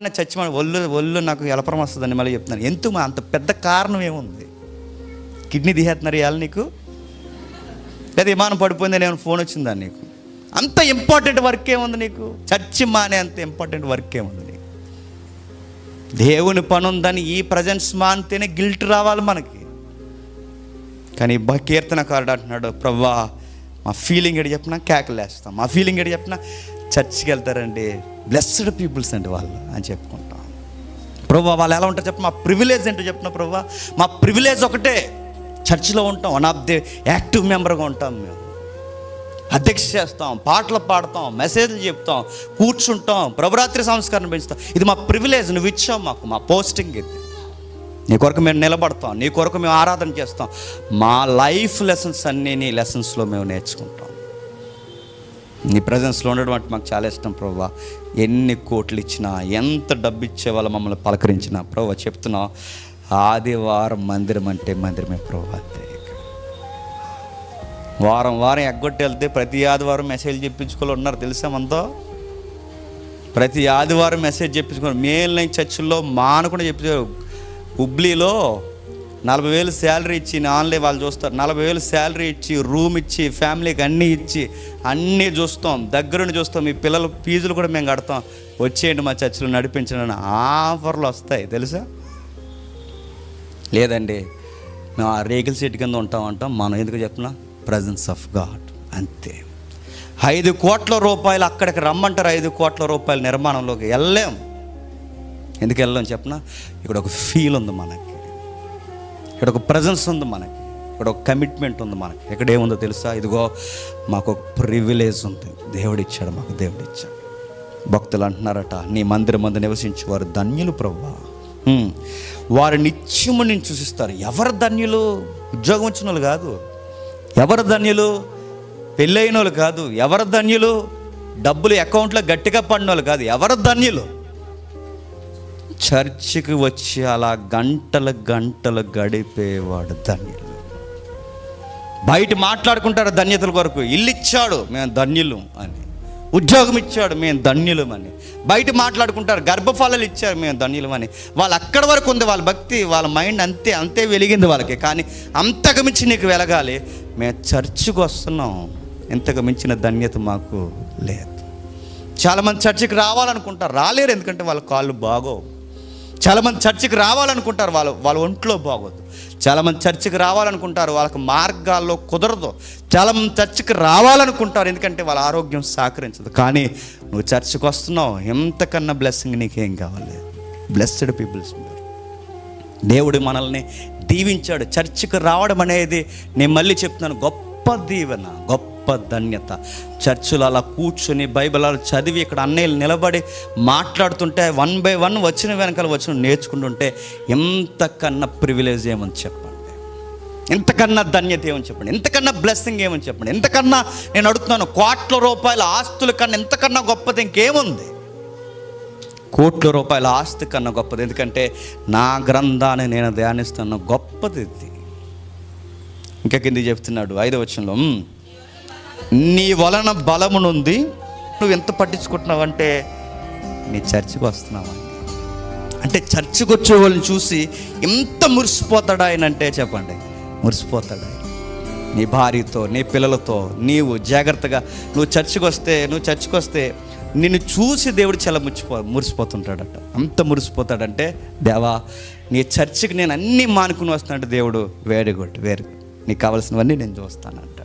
చచ్చి ఒళ్ళు నాకు ఎలపరం వస్తుందని మళ్ళీ చెప్తున్నాను. ఎందుకు అంత పెద్ద కారణం ఏముంది? కిడ్నీ తీసేస్తున్నారు ఇవాళ నీకు, లేదా విమానం పడిపోయిందని ఏమైనా ఫోన్ వచ్చిందా నీకు? అంత ఇంపార్టెంట్ వర్క్ ఏముంది నీకు? చర్చి మానే అంత ఇంపార్టెంట్ వర్క్ ఏముంది నీకు? దేవుని పని ఉందని ఈ ప్రజెన్స్ మానితేనే గిల్ట్ రావాలి మనకి. కానీ కీర్తనకారుడు అంటున్నాడు, ప్రభువా మా ఫీలింగ్ ఎడి చెప్పినా కేకలేస్తాం, మా ఫీలింగ్ ఎడి చెప్పినా చర్చికి వెళ్తారండి, బ్లెస్డ్ పీపుల్స్ అండి వాళ్ళు అని చెప్పుకుంటాం. ప్రభువా వాళ్ళు ఎలా ఉంటారు చెప్పిన, మా ప్రివిలేజ్ ఏంటో చెప్పిన ప్రభువా, మా ప్రివిలేజ్ ఒకటే చర్చిలో ఉంటాం, వన్ ఆఫ్ ది యాక్టివ్ మెంబర్గా ఉంటాం, మేము అధ్యక్ష చేస్తాం, పాటలు పాడతాం, మెసేజ్లు చెప్తాం, కూర్చుంటాం, ప్రభురాత్రి సంస్కారం పెంచుతాం. ఇది మా ప్రివిలేజ్, నువ్వు ఇచ్చావు మాకు, మా పోస్టింగ్ ఇది. నీ కొరకు మేము నిలబడతాం, నీ కొరకు మేము ఆరాధన చేస్తాం. మా లైఫ్ లెసన్స్ అన్నీ నీ లెసన్స్లో మేము నేర్చుకుంటాం. నీ ప్రజెన్స్లో ఉండడం అంటే మాకు చాలా ఇష్టం ప్రభువా. ఎన్ని కోట్లు ఇచ్చినా, ఎంత డబ్బు ఇచ్చే వాళ్ళు మమ్మల్ని పలకరించినా ప్రభువా చెప్తున్నాం, ఆదివారం మందిరం అంటే మందిరమే ప్రభువా. అంతే. వారం వారం ఎగ్గొట్టి వెళ్తే ప్రతి ఆదివారం మెసేజ్ చెప్పించుకోవాలి ఉన్నారు తెలుసా మనతో. ప్రతి ఆదివారం మెసేజ్ చెప్పించుకోవాలి. మేలు చర్చిల్లో మానకుండా చెప్పించారు. హుబ్లీలో 40,000 శాలరీ ఇచ్చి, ఆన్లైన్ వాళ్ళు చూస్తారు, 40,000 శాలరీ ఇచ్చి, రూమ్ ఇచ్చి, ఫ్యామిలీకి అన్నీ ఇచ్చి, అన్నీ చూస్తాం, దగ్గరుండి చూస్తాం, మీ పిల్లల ఫీజులు కూడా మేము కడతాం, వచ్చేయండి మా చర్చిలో నడిపించండి ఆఫర్లు వస్తాయి తెలుసా. లేదండి మేము ఆ రేకుల సీట్ కింద ఉంటాం. మనం ఎందుకు చెప్పినా ప్రజెన్స్ ఆఫ్ గాడ్ అంతే. 5 కోట్ల రూపాయలు అక్కడికి రమ్మంటారు, 5 కోట్ల రూపాయల నిర్మాణంలోకి వెళ్ళలేం. ఎందుకు వెళ్ళలేం చెప్పినా, ఇక్కడ ఒక ఫీల్ ఉంది మనకి, ఇక్కడ ఒక ప్రజెన్స్ ఉంది మనకి, ఇక్కడ ఒక కమిట్మెంట్ ఉంది మనకి. ఇక్కడ ఏముందో తెలుసా, ఇదిగో మాకు ఒక ప్రివిలేజ్ ఉంది, దేవుడిచ్చాడు మాకు, దేవుడిచ్చాడు. భక్తులు అంటున్నారట, నీ మందిరం మందు నివసించి వారు ధన్యులు ప్రభువా, వారు నిత్యము నేను చూసిస్తారు. ఎవరు ధన్యులు? ఉద్యోగం వచ్చిన వాళ్ళు కాదు. ఎవరు ధన్యులు? పెళ్ళైన వాళ్ళు కాదు. ఎవరు ధన్యులు? డబ్బులు అకౌంట్లో గట్టిగా పడిన వాళ్ళు కాదు. ఎవరు ధన్యులు? చర్చికి వచ్చి అలా గంటలు గంటలు గడిపేవాడు ధన్యులు. బయట మాట్లాడుకుంటారు ధన్యతల కొరకు, ఇల్లు ఇచ్చాడు మేము ధన్యులు అని, ఉద్యోగం ఇచ్చాడు మేము ధన్యులం అని. బయట మాట్లాడుకుంటారు గర్భఫలాలు ఇచ్చారు మేము ధన్యులం అని. వాళ్ళు అక్కడి వరకు ఉంది వాళ్ళ భక్తి, వాళ్ళ మైండ్ అంతే వెలిగింది వాళ్ళకి. కానీ అంతకు మించి నీకు వెలగాలి, మేము చర్చికి వస్తున్నాం, ఇంతకు మించిన ధన్యత మాకు లేదు. చాలామంది చర్చికి రావాలనుకుంటారు, రాలేరు, ఎందుకంటే వాళ్ళ కాళ్ళు బాగోవు. చాలామంది చర్చికి రావాలనుకుంటారు, వాళ్ళ ఒంట్లో బాగోదు. చాలామంది చర్చికి రావాలనుకుంటారు, వాళ్ళకి మార్గాల్లో కుదరదు. చాలామంది చర్చికి రావాలనుకుంటారు, ఎందుకంటే వాళ్ళ ఆరోగ్యం సహకరించదు. కానీ నువ్వు చర్చికి వస్తున్నావు, ఎంతకన్నా బ్లెస్సింగ్ నీకేం కావాలి? Blessed peoples. దేవుడు మనల్ని దీవించాడు. చర్చికి రావడం అనేది నేను మళ్ళీ చెప్తున్నాను, గొప్ప దీవెన, గొప్ప ధన్యత. చర్చిలో అలా కూర్చొని బైబిల్ అలా చదివి ఇక్కడ అన్నయ్యలు నిలబడి మాట్లాడుతుంటే 1 by 1 వచ్చిన వెనకాల వచ్చిన నేర్చుకుంటుంటే ఎంతకన్నా ప్రివిలేజ్ ఏమని చెప్పండి, ఎంతకన్నా ధన్యత ఏమని చెప్పండి, ఎంతకన్నా బ్లెస్సింగ్ ఏమని చెప్పండి, ఎంతకన్నా నేను అడుగుతున్నాను, కోట్ల రూపాయల ఆస్తుల కన్నా ఎంతకన్నా గొప్పది ఇంకేముంది? కోట్ల రూపాయల ఆస్తి కన్నా గొప్పది. ఎందుకంటే నా గ్రంథాన్ని నేను ధ్యానిస్తున్న గొప్పది ఇది. ఇంకా కింద చెప్తున్నాడు 5వ వచనంలో, నీ వలన బలమునుంది. నువ్వు ఎంత పట్టించుకుంటున్నావంటే నీ చర్చికి వస్తున్నావా అంటే, చర్చికి వచ్చే వాళ్ళని చూసి ఎంత మురిసిపోతాడు ఆయన అంటే చెప్పండి, మురిసిపోతాడు ఆయన. నీ భార్యతో, నీ పిల్లలతో నీవు జాగ్రత్తగా నువ్వు చర్చికి వస్తే నిన్ను చూసి దేవుడు చాలా మురిసిపోతుంటాడట. అంత మురిసిపోతాడంటే, దేవా నీ చర్చికి నేను అన్నీ మానుకుని వస్తానంటే దేవుడు వెరీ గుడ్ నీకు కావాల్సినవన్నీ నేను చూస్తానంట.